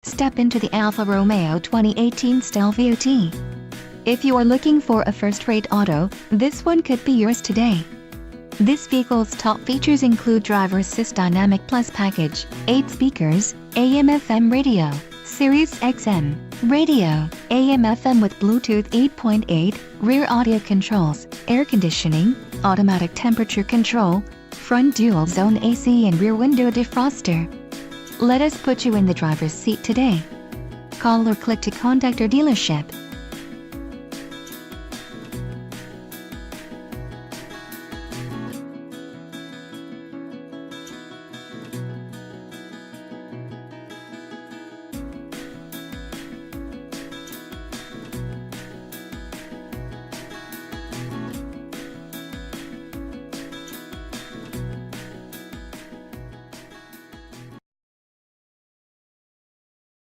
Step into the Alfa Romeo 2018 Stelvio T. If you are looking for a first-rate auto, this one could be yours today. This vehicle's top features include Driver Assist Dynamic Plus package, 8 speakers, AM/FM radio, Sirius XM, radio, AM/FM with Bluetooth 8.8, rear audio controls, air conditioning, automatic temperature control, front dual-zone AC and rear window defroster. Let us put you in the driver's seat today. Call or click to contact our dealership.